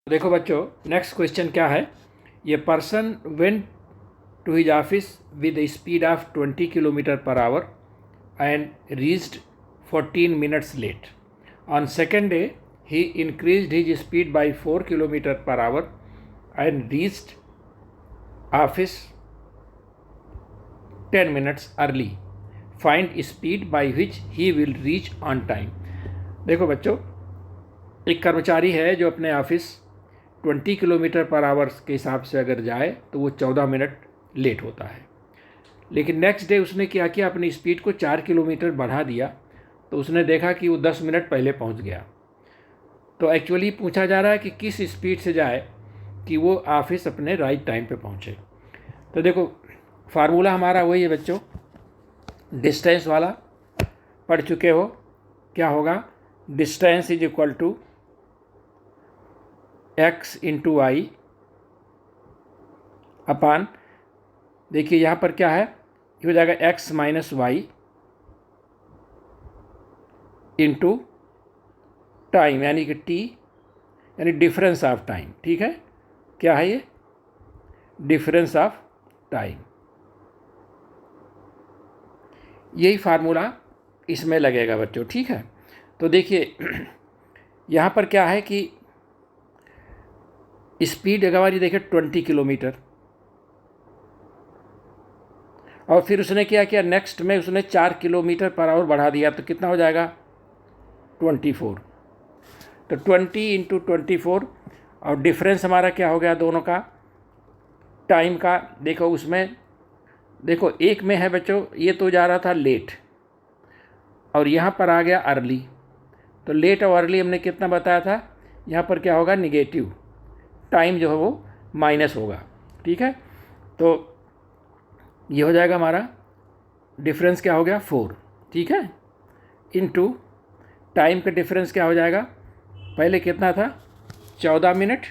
देखो बच्चों, next question क्या है। ये person went to his office with speed of 20 kilometre per hour and reached 14 minutes late. On second day, he increased his speed by 4 kilometer per hour and reached office 10 minutes early. Find speed by which he will reach on time. देखो बच्चों, एक कर्मचारी है जो अपने office 20 kilometre per our के हिसाब से अगर जाए तो वो 14 मिनट लेट होता है। लेकिन नेक्स्ट डे उसने क्या किया, अपनी स्पीड को 4 किलोमीटर बढ़ा दिया, तो उसने देखा कि वो 10 मिनट पहले पहुंच गया। तो एक्चुअली पूछा जा रहा है कि किस स्पीड से जाए कि वो ऑफिस अपने राइट टाइम पे पहुंचे। तो देखो, फार्मूला हमारा वही है बच्चों, डिस्टेंस वाला पढ़ चुके हो। क्या होगा, distance is equal to x into I upon, देखिए यहाँ पर क्या है, ये हो जाएगा x minus Y into time, यानी कि t यानी डिफरेंस ऑफ टाइम। ठीक है, क्या है ये, डिफरेंस ऑफ टाइम। यही फार्मूला इसमें लगेगा बच्चों। ठीक है, तो देखिए यहाँ पर क्या है कि स्पीड अगर हमारी देखिए 20 किलोमीटर, और फिर उसने क्या किया, नेक्स्ट में उसने 4 किलोमीटर पर आवर बढ़ा दिया, तो कितना हो जाएगा 24। तो 20 इंटू 24, और डिफरेंस हमारा क्या हो गया दोनों का, टाइम का। देखो उसमें, देखो एक में है बच्चों, ये तो जा रहा था लेट और यहाँ पर आ गया अर्ली। तो लेट और अर्ली हमने कितना बताया था, यहाँ पर क्या होगा, निगेटिव टाइम जो है वो माइनस होगा। ठीक है, तो ये हो जाएगा हमारा डिफरेंस क्या हो गया 4। ठीक है, इनटू टाइम का डिफरेंस क्या हो जाएगा, पहले कितना था 14 मिनट।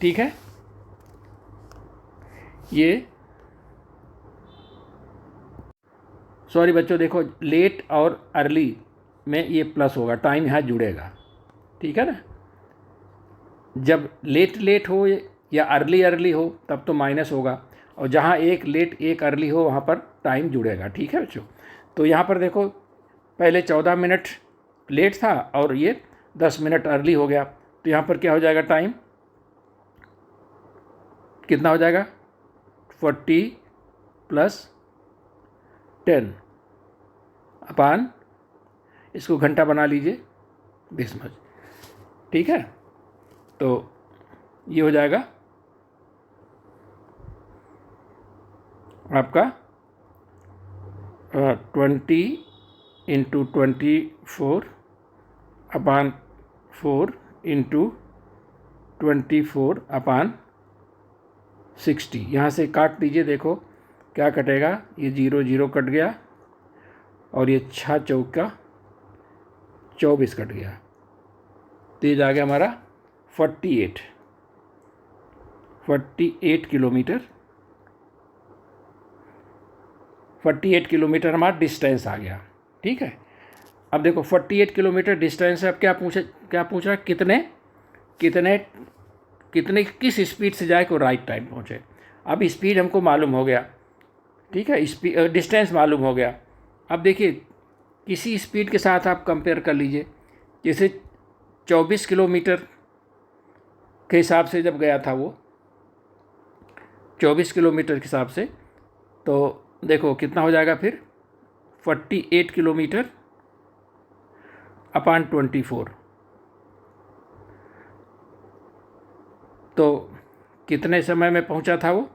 ठीक है, ये सॉरी बच्चों, देखो लेट और अर्ली में ये प्लस होगा, टाइम यहाँ जुड़ेगा। ठीक है ना, जब लेट लेट हो या अर्ली अर्ली हो तब तो माइनस होगा, और जहाँ एक लेट एक अर्ली हो वहाँ पर टाइम जुड़ेगा। ठीक है बच्चों, तो यहाँ पर देखो पहले 14 मिनट लेट था और ये 10 मिनट अर्ली हो गया, तो यहाँ पर क्या हो जाएगा, टाइम कितना हो जाएगा 40 प्लस 10 अपान, इसको घंटा बना लीजिए 20 मिनट। ठीक है, तो ये हो जाएगा आपका 20 इंटू 24 अपान 4 इंटू 24 अपान 60। यहाँ से काट दीजिए, देखो क्या कटेगा, ये 0 0 कट गया और ये 6 चौका 24 कट गया, तो ये जा गया हमारा 48 किलोमीटर। 48 किलोमीटर हमारा डिस्टेंस आ गया। ठीक है, अब देखो 48 किलोमीटर डिस्टेंस है। अब क्या पूछ रहा है, कितने किस स्पीड से जाए को राइट टाइम पहुँचे। अब स्पीड हमको मालूम हो गया, ठीक है, डिस्टेंस मालूम हो गया। अब देखिए किसी स्पीड के साथ आप कंपेयर कर लीजिए, जैसे 24 किलोमीटर के हिसाब से जब गया था वो 24 किलोमीटर के हिसाब से, तो देखो कितना हो जाएगा फिर 48 किलोमीटर अपान 24, तो कितने समय में पहुंचा था वो,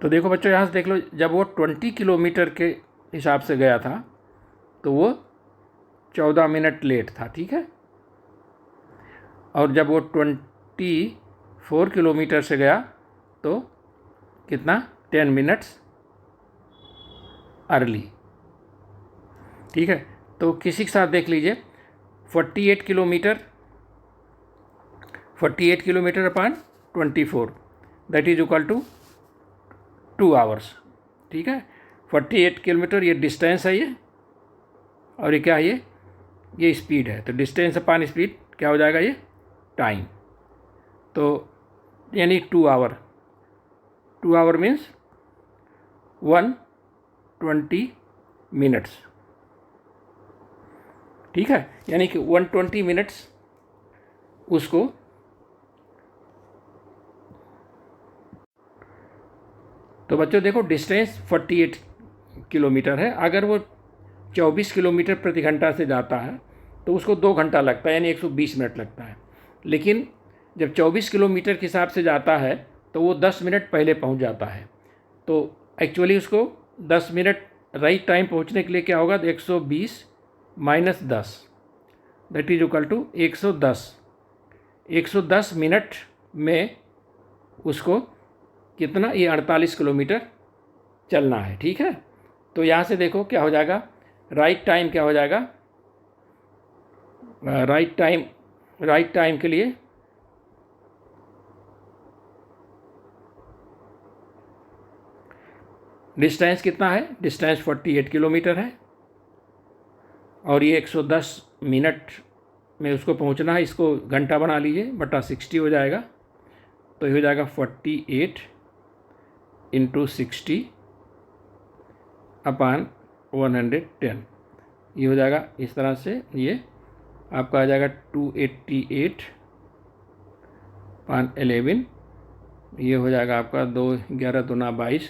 तो देखो बच्चों यहाँ से देख लो, जब वो 20 किलोमीटर के हिसाब से गया था तो वो 14 मिनट लेट था। ठीक है, और जब वो 24 किलोमीटर से गया तो कितना 10 मिनट्स अर्ली। ठीक है, तो किसी के साथ देख लीजिए 48 kilometre upon 24 that is equal to 2 hours. ठीक है, 48 किलोमीटर ये डिस्टेंस है ये, और ये क्या है, ये स्पीड है। तो डिस्टेंस अपान स्पीड क्या हो जाएगा, ये टाइम। तो यानी 2 आवर, 2 आवर मीन्स 120 मिनट्स, ठीक है। यानी कि 120 मिनट्स उसको तो बच्चों देखो डिस्टेंस 48 किलोमीटर है। अगर वो 24 किलोमीटर प्रति घंटा से जाता है तो उसको 2 घंटा लगता है, यानी 120 मिनट लगता है। लेकिन जब 24 किलोमीटर के हिसाब से जाता है तो वो 10 मिनट पहले पहुंच जाता है। तो एक्चुअली उसको 10 मिनट राइट टाइम पहुंचने के लिए क्या होगा, 120 minus 10 that is equal to 110। 110 minute में उसको कितना, ये 48 किलोमीटर चलना है, ठीक है। तो यहाँ से देखो क्या हो जाएगा, राइट टाइम क्या हो जाएगा, राइट टाइम के लिए डिस्टेंस कितना है, डिस्टेंस 48 किलोमीटर है और ये 110 मिनट में उसको पहुंचना है। इसको घंटा बना लीजिए, बटा 60 हो जाएगा। तो ये हो जाएगा 48 इंटू 60 अपान 110। ये हो जाएगा इस तरह से, ये आपका आ जाएगा 288 अपान 11। ये हो जाएगा आपका 2 11 दूना 22,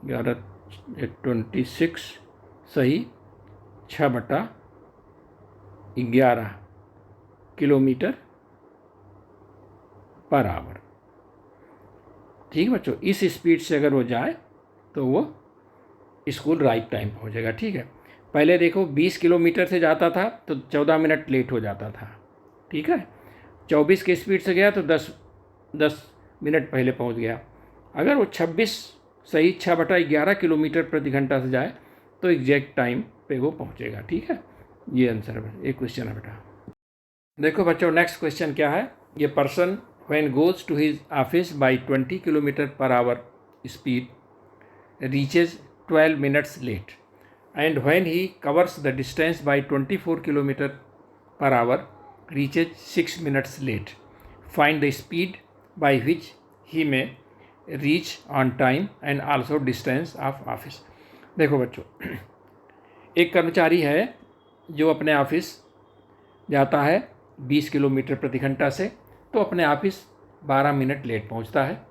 11 26 सही 6/11 किलोमीटर पर आवर। ठीक बच्चों, इस स्पीड से अगर वो जाए तो वो स्कूल राइट टाइम पहुंचेगा, ठीक है। पहले देखो 20 किलोमीटर से जाता था तो 14 मिनट लेट हो जाता था, ठीक है। 24 की स्पीड से गया तो 10 मिनट पहले पहुंच गया। अगर वो 26 सही 6/11 किलोमीटर प्रति घंटा से जाए तो एग्जैक्ट टाइम पे वो पहुंचेगा, ठीक है। ये आंसर है, एक क्वेश्चन है बेटा। देखो बच्चों नेक्स्ट क्वेश्चन क्या है, ये person when goes to his office by 20 kilometre per hour speed reaches 12 minutes late, and when he covers the distance by 24 km per hour reaches 6 minutes late. Find the speed by which he may reach on time and also distance of office. देखो बच्चों, एक कर्मचारी है जो अपने office जाता है 20 kilometre प्रति घंटा से, तो अपने ऑफिस 12 मिनट लेट पहुंचता है।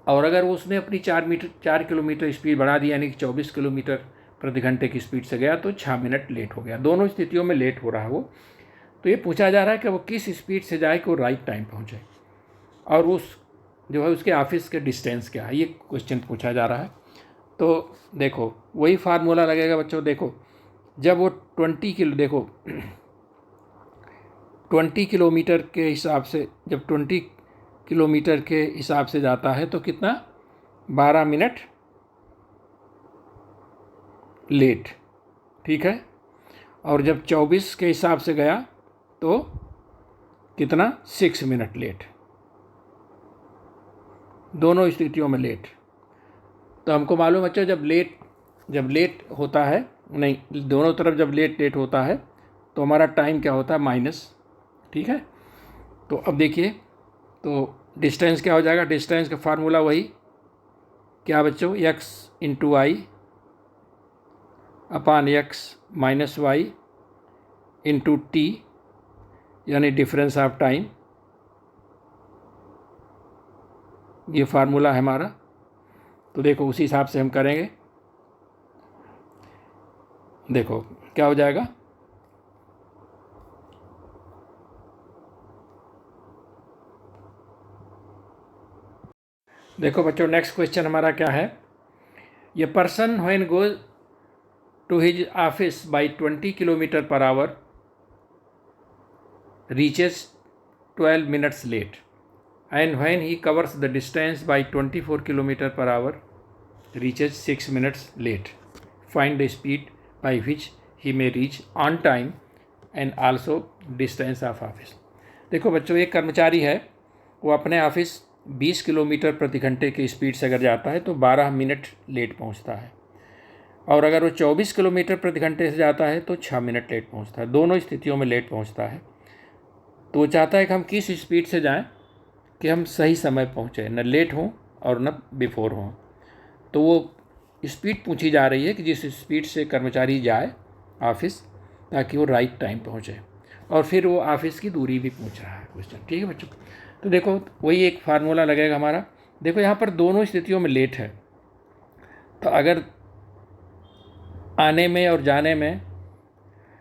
और अगर उसने अपनी 4 किलोमीटर स्पीड बढ़ा दी, यानी कि 24 किलोमीटर प्रति घंटे की स्पीड से गया, तो 6 मिनट लेट हो गया। दोनों स्थितियों में लेट हो रहा है वो। तो ये पूछा जा रहा है कि वो किस स्पीड से जाए कि वो राइट टाइम पहुँचे, और उस जो है उसके ऑफिस के डिस्टेंस क्या है, ये क्वेश्चन पूछा जा रहा है। तो देखो वही फार्मूला लगेगा बच्चों। देखो जब वो 20 किलोमीटर के हिसाब से, जब 20 किलोमीटर के हिसाब से जाता है तो कितना, 12 मिनट लेट, ठीक है। और जब 24 के हिसाब से गया तो कितना, 6 मिनट लेट, दोनों स्थितियों में लेट। तो हमको मालूम बच्चों जब लेट होता है, नहीं दोनों तरफ जब लेट होता है तो हमारा टाइम क्या होता है, माइनस, ठीक है। तो अब देखिए, तो डिस्टेंस क्या हो जाएगा, डिस्टेंस का फार्मूला वही क्या बच्चों, x इंटू आई upon x minus Y into T, यानी डिफरेंस ऑफ टाइम। ये फार्मूला है हमारा। तो देखो उसी हिसाब से हम करेंगे। देखो क्या हो जाएगा, देखो बच्चों नेक्स्ट क्वेश्चन हमारा क्या है, ये person when goes to his office by 20 kilometre per hour reaches 12 minutes late, and when he covers the distance by 24 km per hour reaches 6 minutes late. Find the speed by which he may reach on time and also distance of office. देखो बच्चों, एक कर्मचारी है, वो अपने office 20 kilometre प्रति घंटे की स्पीड से अगर जाता है तो 12 मिनट लेट पहुंचता है। और अगर वो 24 किलोमीटर प्रति घंटे से जाता है तो 6 मिनट लेट पहुंचता है। दोनों स्थितियों में लेट पहुंचता है। तो वो चाहता है कि हम किस स्पीड से जाएं कि हम सही समय पहुंचे, न लेट हों और न बिफोर हों। तो वो स्पीड पूछी जा रही है कि जिस स्पीड से कर्मचारी जाए ऑफिस, ताकि वो राइट टाइम पहुंचे। और फिर वो ऑफिस की दूरी भी पूछ रहा है क्वेश्चन। ठीक है बच्चों, तो देखो वही एक फार्मूला लगेगा हमारा। देखो यहाँ पर दोनों स्थितियों में लेट है, तो अगर आने में और जाने में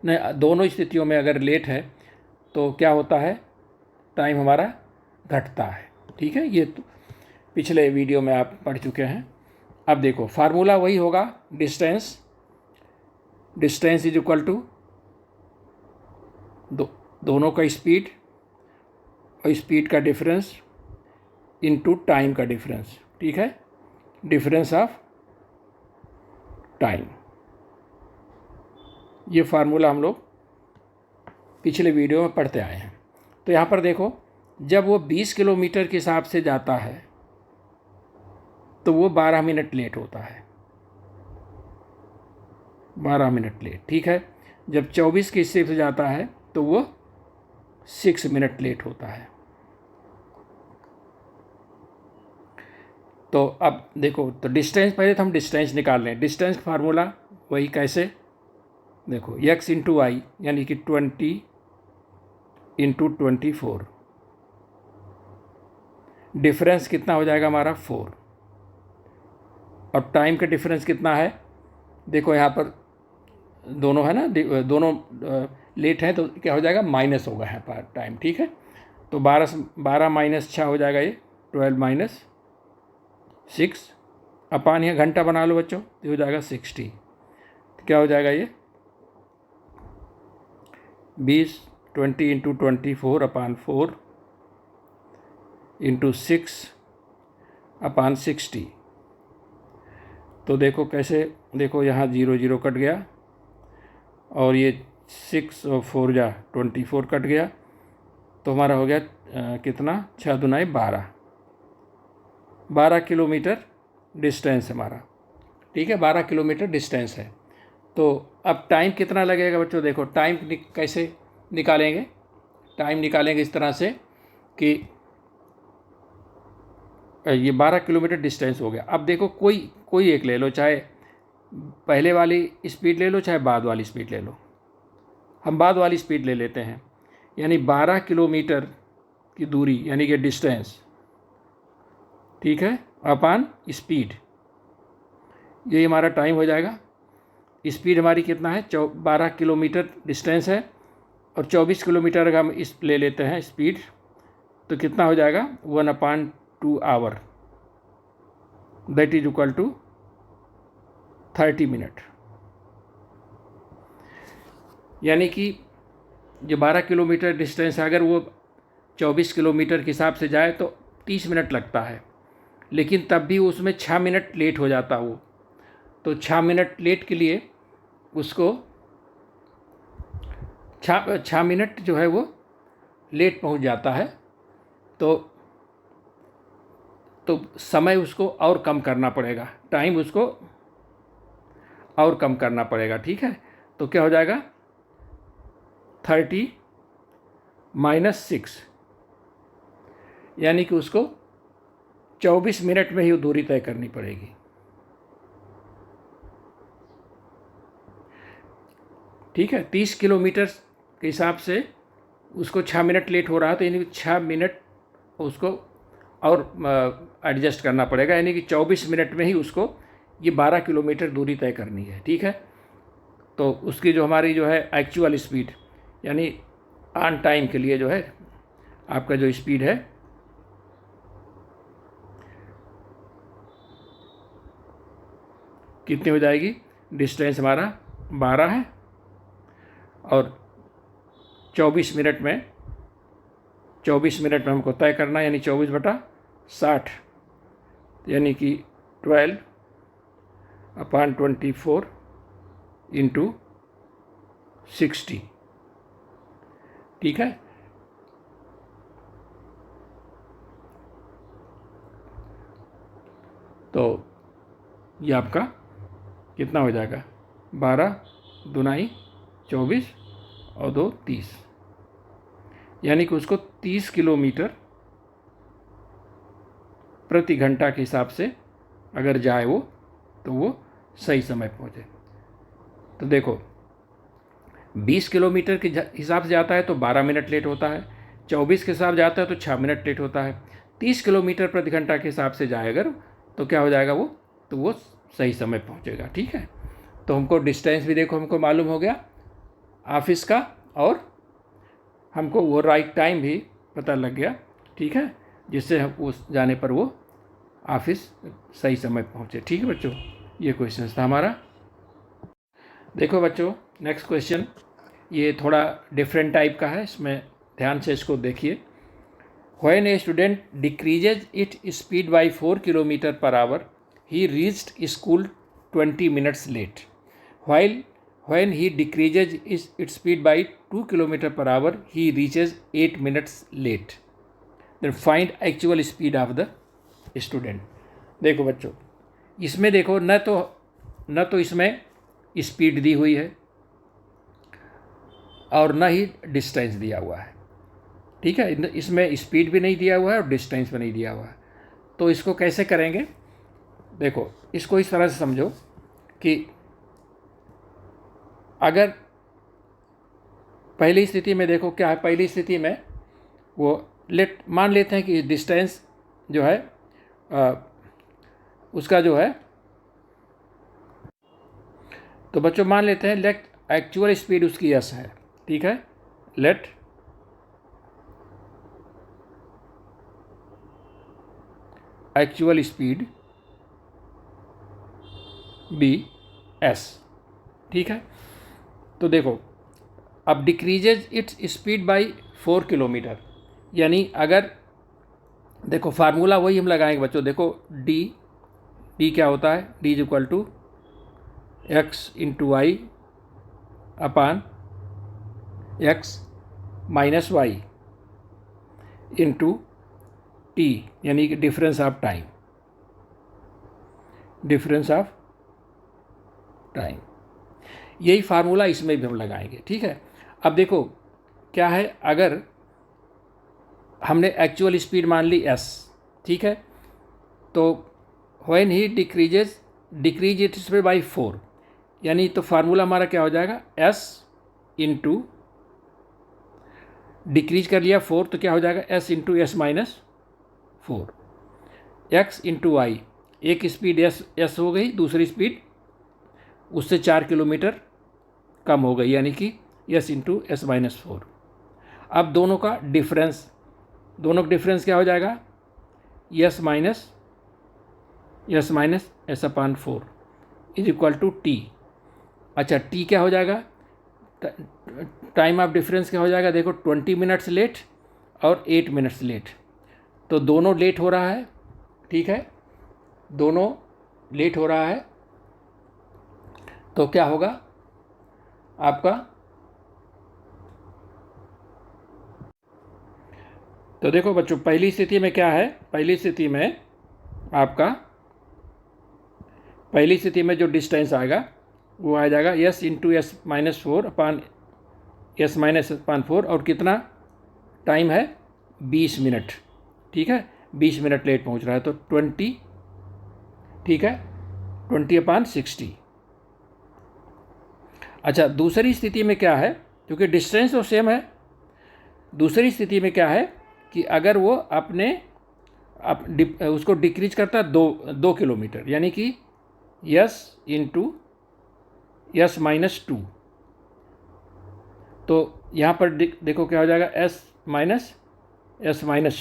न दोनों स्थितियों में अगर लेट है तो क्या होता है, टाइम हमारा घटता है। ठीक है, ये तो पिछले वीडियो में आप पढ़ चुके हैं। अब देखो फार्मूला वही होगा, डिस्टेंस इज इक्वल टू दोनों का स्पीड और स्पीड का डिफरेंस इनटू टाइम का डिफरेंस। ठीक है, डिफरेंस ऑफ टाइम। ये फार्मूला हम लोग पिछले वीडियो में पढ़ते आए हैं। तो यहाँ पर देखो, जब वो 20 किलोमीटर के हिसाब से जाता है तो वो 12 मिनट लेट होता है, 12 मिनट लेट। ठीक है, जब 24 के हिस्से से जाता है तो वो 6 मिनट लेट होता है। तो अब देखो, तो डिस्टेंस, पहले तो हम डिस्टेंस निकाल लें। डिस्टेंस का फार्मूला वही, कैसे, देखो x इंटू आई यानी कि 20 इंटू 24, डिफरेंस कितना हो जाएगा हमारा 4। और टाइम का डिफरेंस कितना है, देखो यहाँ पर दोनों है ना, दोनों लेट हैं तो क्या हो जाएगा, माइनस होगा यहाँ पर टाइम। ठीक है, तो 12 माइनस 6 हो जाएगा ये 12 माइनस 6 अपान, यहाँ घंटा बना लो बच्चों, तो हो जाएगा 60। तो क्या हो जाएगा ये 20 इंटू 24 अपान 4 इंटू 6 अपान 60। तो देखो कैसे, देखो यहाँ 0 0 कट गया और ये 6 और 4 जा 24 कट गया, तो हमारा हो गया कितना, 6 दुनाई 12 किलोमीटर डिस्टेंस हमारा। ठीक है, 12 किलोमीटर डिस्टेंस है। तो अब टाइम कितना लगेगा बच्चों, देखो टाइम कैसे निकालेंगे। टाइम निकालेंगे इस तरह से कि ये 12 किलोमीटर डिस्टेंस हो गया। अब देखो कोई एक ले लो, चाहे पहले वाली स्पीड ले लो चाहे बाद वाली स्पीड ले लो। हम बाद वाली स्पीड ले लेते हैं, यानी 12 किलोमीटर की दूरी यानी कि डिस्टेंस, ठीक है, अपान स्पीड, ये हमारा टाइम हो जाएगा। स्पीड हमारी कितना है, 12 किलोमीटर डिस्टेंस है और 24 किलोमीटर अगर हम इस ले लेते हैं स्पीड, तो कितना हो जाएगा 1/2 hour, that is equal to 30 minute. यानी कि जो 12 किलोमीटर डिस्टेंस है, अगर वो 24 किलोमीटर के हिसाब से जाए तो 30 मिनट लगता है, लेकिन तब भी उसमें 6 मिनट लेट हो जाता वो। तो 6 मिनट लेट के लिए उसको 6 मिनट जो है वो लेट पहुंच जाता है। तो समय उसको और कम करना पड़ेगा, टाइम उसको और कम करना पड़ेगा। ठीक है, तो क्या हो जाएगा 30 माइनस 6, यानी कि उसको 24 मिनट में ही दूरी तय करनी पड़ेगी। ठीक है, 30 किलोमीटर के हिसाब से उसको 6 मिनट लेट हो रहा है, तो यानी कि 6 मिनट उसको और एडजस्ट करना पड़ेगा, यानी कि 24 मिनट में ही उसको ये 12 किलोमीटर दूरी तय करनी है। ठीक है, तो उसकी जो हमारी जो है एक्चुअल स्पीड, यानी ऑन टाइम के लिए जो है आपका जो स्पीड है, कितनी हो जाएगी, डिस्टेंस हमारा 12 है और 24 मिनट में हमको तय करना, यानी 24/60, यानी कि 12/24 इंटू 60। ठीक है, तो ये आपका कितना हो जाएगा, 12 दूनाई 24 और 2 30, यानी कि उसको 30 किलोमीटर प्रति घंटा के हिसाब से अगर जाए वो, तो वो सही समय पहुँचे। तो देखो 20 किलोमीटर के हिसाब से जाता है तो 12 मिनट लेट होता है, 24 के हिसाब जाता है तो 6 मिनट लेट होता है, 30 किलोमीटर प्रति घंटा के हिसाब से जाए अगर, तो क्या हो जाएगा वो, तो वो सही समय पहुंचेगा। ठीक है, तो हमको डिस्टेंस भी देखो हमको मालूम हो गया ऑफिस का, और हमको वो राइट टाइम भी पता लग गया। ठीक है, जिससे हम उस जाने पर वो ऑफिस सही समय पहुँचे। ठीक है बच्चों, ये क्वेश्चन था हमारा। देखो बच्चों नेक्स्ट क्वेश्चन, ये थोड़ा डिफरेंट टाइप का है, इसमें ध्यान से इसको देखिए। When a student decreases its speed by 4 km per hour, he reached school 20 minutes late. While when he decreases its speed by 2 km per hour, he reaches 8 minutes late. Then find actual speed of the student. देखो बच्चों, इसमें देखो न तो इसमें speed दी हुई है और न ही डिस्टेंस दिया हुआ है। ठीक है, इसमें स्पीड भी नहीं दिया हुआ है और डिस्टेंस भी नहीं दिया हुआ है। तो इसको कैसे करेंगे, देखो इसको इस तरह से समझो कि अगर पहली स्थिति में देखो क्या है, पहली स्थिति में वो मान लेते हैं कि डिस्टेंस जो है उसका जो है, तो बच्चों मान लेते हैं लेट एक्चुअल स्पीड उसकी एस है। ठीक है, let actual speed be S. ठीक है, तो देखो अब decreases its speed by 4 kilometre, यानी अगर देखो फार्मूला वही हम लगाएंगे बच्चों। देखो डी क्या होता है, D is equal to X into I upon X minus Y into T, यानी कि difference of time, difference of time. यही फार्मूला इसमें भी हम लगाएंगे। ठीक है, अब देखो क्या है, अगर हमने एक्चुअल स्पीड मान ली s, ठीक है, तो when he decrease it speed by 4, यानी तो फार्मूला हमारा क्या हो जाएगा, s इंटू डिक्रीज कर लिया 4 तो क्या हो जाएगा, s into S minus 4, x into i, एक स्पीड s हो गई, दूसरी स्पीड उससे 4 किलोमीटर कम हो गई, यानी कि s इंटू एस माइनस 4। अब दोनों का डिफरेंस क्या हो जाएगा, s minus S upon 4 is equal to T. अच्छा t क्या हो जाएगा, टाइम ऑफ डिफरेंस क्या हो जाएगा, देखो 20 मिनट्स लेट और 8 मिनट्स लेट, तो दोनों लेट हो रहा है। ठीक है, दोनों लेट हो रहा है, तो क्या होगा आपका, तो देखो बच्चों पहली स्थिति में क्या है, पहली स्थिति में जो डिस्टेंस आएगा वो आ जाएगा s इंटू एस माइनस 4 अपान एस माइनस अपान 4, और कितना टाइम है 20 मिनट। ठीक है, 20 मिनट लेट पहुंच रहा है, तो 20, ठीक है, 20 अपान 60। अच्छा दूसरी स्थिति में क्या है, क्योंकि डिस्टेंस तो सेम है, दूसरी स्थिति में क्या है कि अगर वो उसको डिक्रीज करता है 2 किलोमीटर, यानी कि s इंटू एस माइनस 2, तो यहाँ पर देखो क्या हो जाएगा, s माइनस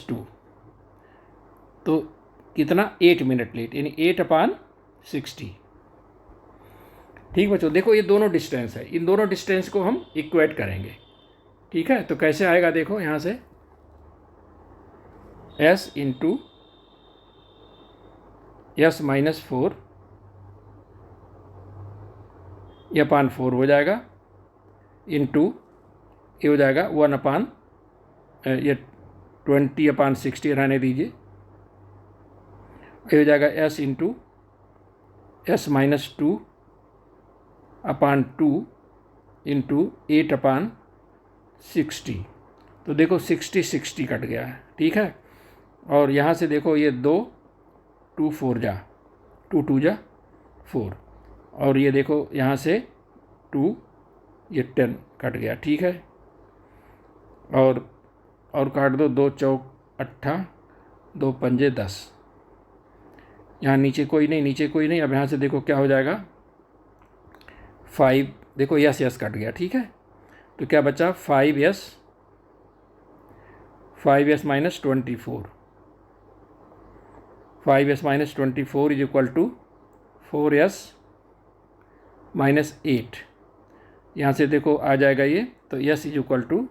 2, तो कितना 8 मिनट लेट, यानी 8 अपान 60। ठीक बच्चों, देखो ये दोनों डिस्टेंस है, इन दोनों डिस्टेंस को हम इक्वेट करेंगे। ठीक है, तो कैसे आएगा, देखो यहाँ से s इंटू एस माइनस 4 ये अपान 4 हो जाएगा, इंटू ये हो जाएगा 1 अपान ये 20 अपान 60 रहने दीजिए, ये हो जाएगा s इंटू एस माइनस 2 अपान 2 इंटू 8/60। तो देखो 60 कट गया है, ठीक है। और यहाँ से देखो ये 2 2 4 जा 2 2 जा 4, और ये देखो यहाँ से 2 ये 10 कट गया, ठीक है। और काट दो, 2 चौक 8, 2 पंजे 10। यहाँ नीचे कोई नहीं। अब यहाँ से देखो क्या हो जाएगा 5, देखो यस कट गया, ठीक है। तो क्या बचा 5s minus 24, 5s minus 24 is equal to 4s minus 8। यहाँ से देखो आ जाएगा ये, तो s is equal to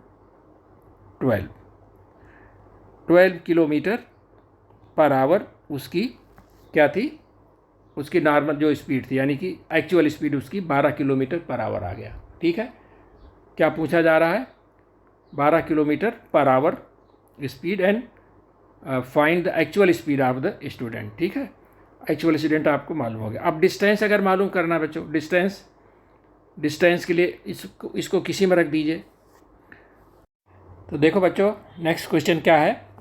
12 kilometre per hour उसकी क्या थी, उसकी नॉर्मल जो स्पीड थी, यानी कि एक्चुअल स्पीड उसकी 12 किलोमीटर पर आवर आ गया, ठीक है। क्या पूछा जा रहा है, 12 kilometre per hour speed and find the actual speed of the student, ठीक है। एक्चुअल स्टूडेंट आपको मालूम हो गया। अब डिस्टेंस अगर मालूम करना है बच्चों, डिस्टेंस के लिए इसको किसी में रख दीजिए। तो देखो बच्चों नेक्स्ट क्वेश्चन क्या है,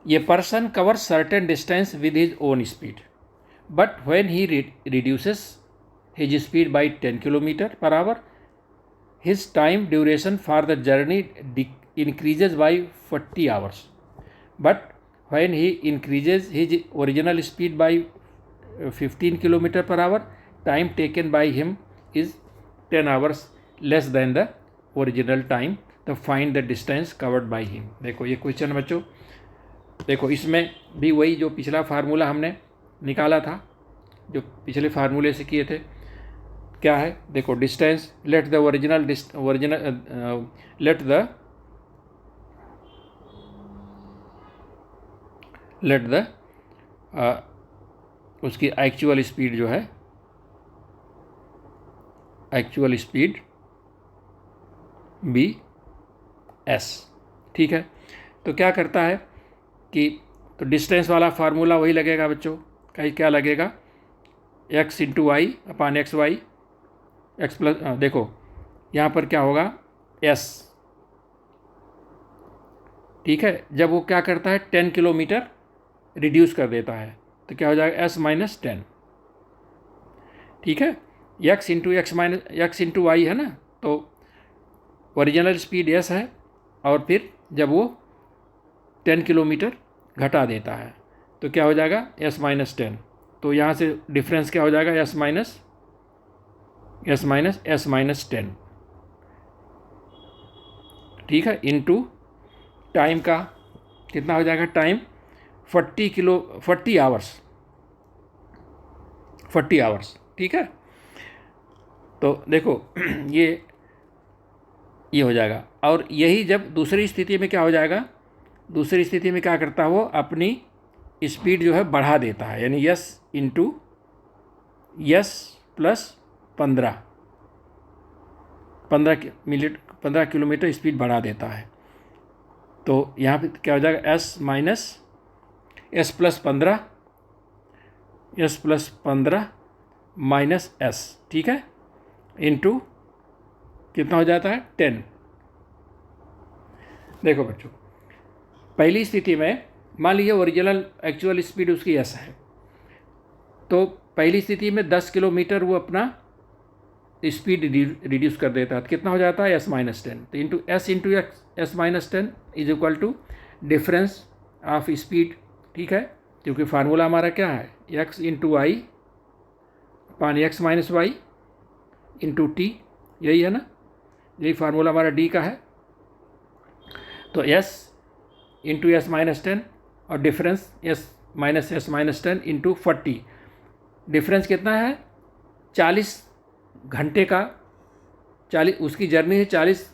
ये person covers certain distance with his own speed, but when he reduces his speed bye 10 kilometre per our, his time duration for the journey increases by 40 hours, but when he increases his original speed by 15 kilometer per hour, time taken by him is 10 hours less than the original time, तो find the distance covered by him। देखो ये question बच्चों, देखो इसमें भी वही जो पिछला फार्मूला हमने निकाला था, जो पिछले फार्मूले से किए थे, क्या है देखो, डिस्टेंस लेट द उसकी एक्चुअल स्पीड जो है, एक्चुअल स्पीड बी एस, ठीक है। तो क्या करता है कि तो डिस्टेंस वाला फार्मूला वही लगेगा बच्चों, कहीं क्या लगेगा, x इंटू वाई अपान एक्स वाई एक्स प्लस, देखो यहाँ पर क्या होगा s, ठीक है। जब वो क्या करता है 10 किलोमीटर रिड्यूस कर देता है, तो क्या हो जाएगा s माइनस 10, ठीक है। x इंटू वाई है ना, तो ओरिजिनल स्पीड s है, और फिर जब वो 10 किलोमीटर घटा देता है तो क्या हो जाएगा s माइनस 10। तो यहाँ से डिफरेंस क्या हो जाएगा s माइनस 10, ठीक है, इनटू टाइम का कितना हो जाएगा, टाइम 40 आवर्स, ठीक है। तो देखो ये हो जाएगा। और यही जब दूसरी स्थिति में क्या हो जाएगा, दूसरी स्थिति में क्या करता है वो अपनी स्पीड जो है बढ़ा देता है, यानी yes into S plus 15 kilometre speed बढ़ा देता है। तो यहाँ पे क्या हो जाएगा एस प्लस 15 माइनस एस, ठीक है, इंटू कितना हो जाता है 10। देखो बच्चों पहली स्थिति में मान लीजिए ओरिजिनल एक्चुअल स्पीड उसकी एस है, तो पहली स्थिति में 10 किलोमीटर वो अपना स्पीड रिड्यूस कर देता है, तो कितना हो जाता है s माइनस 10। तो into S minus 10 is equal to difference of speed, ठीक है, क्योंकि फार्मूला हमारा क्या है x into Y upon X minus Y into T, यही है ना, यही फार्मूला हमारा d का है। तो s इंटू एस माइनस 10 और difference S minus 10 into 40, difference कितना है 40 घंटे का, 40 उसकी जर्नी है 40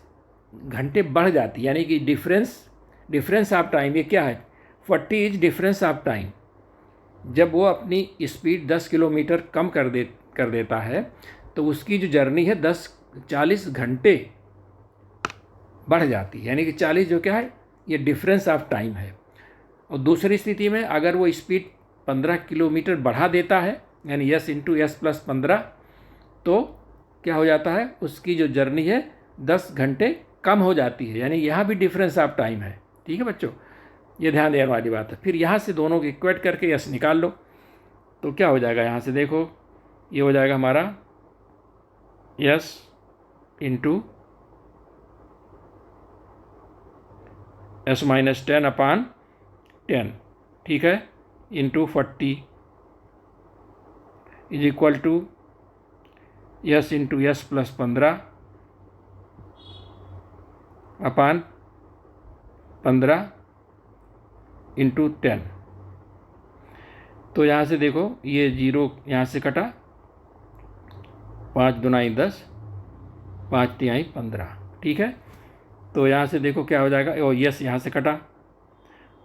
घंटे बढ़ जाती है, यानी कि डिफरेंस ऑफ टाइम, ये क्या है 40 इज डिफरेंस ऑफ टाइम। जब वो अपनी स्पीड 10 किलोमीटर कम कर देता है तो उसकी जो जर्नी है 40 घंटे बढ़ जाती है, यानी कि 40 जो क्या है ये डिफरेंस ऑफ टाइम है। और दूसरी स्थिति में अगर वो स्पीड 15 किलोमीटर बढ़ा देता है, यानी एस इंटू एस प्लस 15 तो क्या हो जाता है, उसकी जो जर्नी है 10 घंटे कम हो जाती है, यानी यहाँ भी डिफरेंस ऑफ टाइम है। ठीक है बच्चों, ये ध्यान देने वाली बात है। फिर यहाँ से दोनों को इक्वेट करके यस निकाल लो, तो क्या हो जाएगा, यहाँ से देखो ये हो जाएगा हमारा यस इंटू S-10/10, ठीक है, into 40 is equal to S into S plus 15/15 into 10। तो यहाँ से देखो ये 0 यहाँ से कटा, 5 दूनी 10, 5 तिहाई 15, ठीक है। तो यहाँ से देखो क्या हो जाएगा, ओ यस यहाँ से कटा,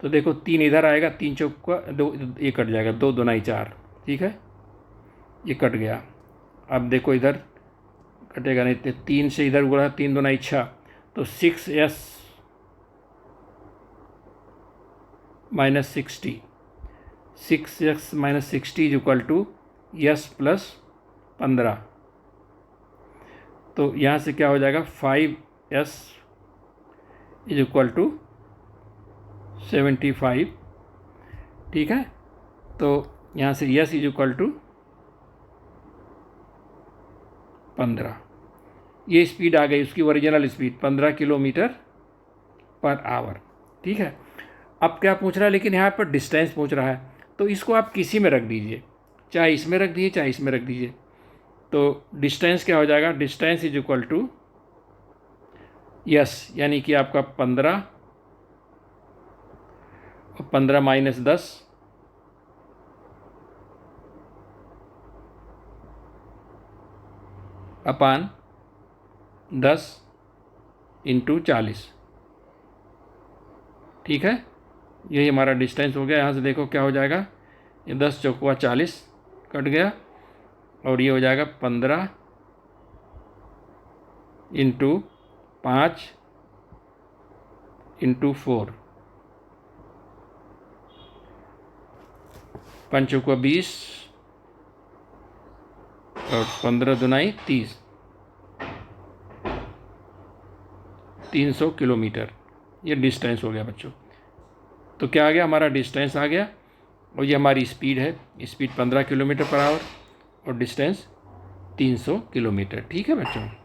तो देखो 3 इधर आएगा, 3 चौक का 2, ये कट जाएगा, 2 दूनी 4, ठीक है, ये कट गया। अब देखो इधर कटेगा नहीं, 3 से इधर गुणा, 3 दूनी 6, तो 6s minus 60, 6s minus 60 is equal to S plus 15। तो यहाँ से क्या हो जाएगा, 5s इज इक्वल टू 75, ठीक है। तो यहाँ से यस इज इक्वल टू 15, ये स्पीड आ गई उसकी original speed 15 kilometre per our, ठीक है। अब क्या पूछ रहा है, लेकिन यहाँ पर डिस्टेंस पूछ रहा है, तो इसको आप किसी में रख दीजिए, चाहे इसमें रख दीजिए चाहे इसमें रख दीजिए। तो डिस्टेंस क्या हो जाएगा, distance is equal to S, यानी कि आपका 15 और 15 माइनस 10, अपान 10 इंटू 40, ठीक है। यही हमारा डिस्टेंस हो गया। यहाँ से देखो क्या हो जाएगा, ये 10 चौकुआ 40 कट गया, और ये हो जाएगा 15 इंटू 5 इंटू 4, 5 चौकुआ 20 और 15 दूनी 30, 300 किलोमीटर ये डिस्टेंस हो गया बच्चों। तो क्या आ गया, हमारा डिस्टेंस आ गया, और ये हमारी स्पीड है, स्पीड 15 किलोमीटर पर आवर और डिस्टेंस 300 किलोमीटर, ठीक है बच्चों।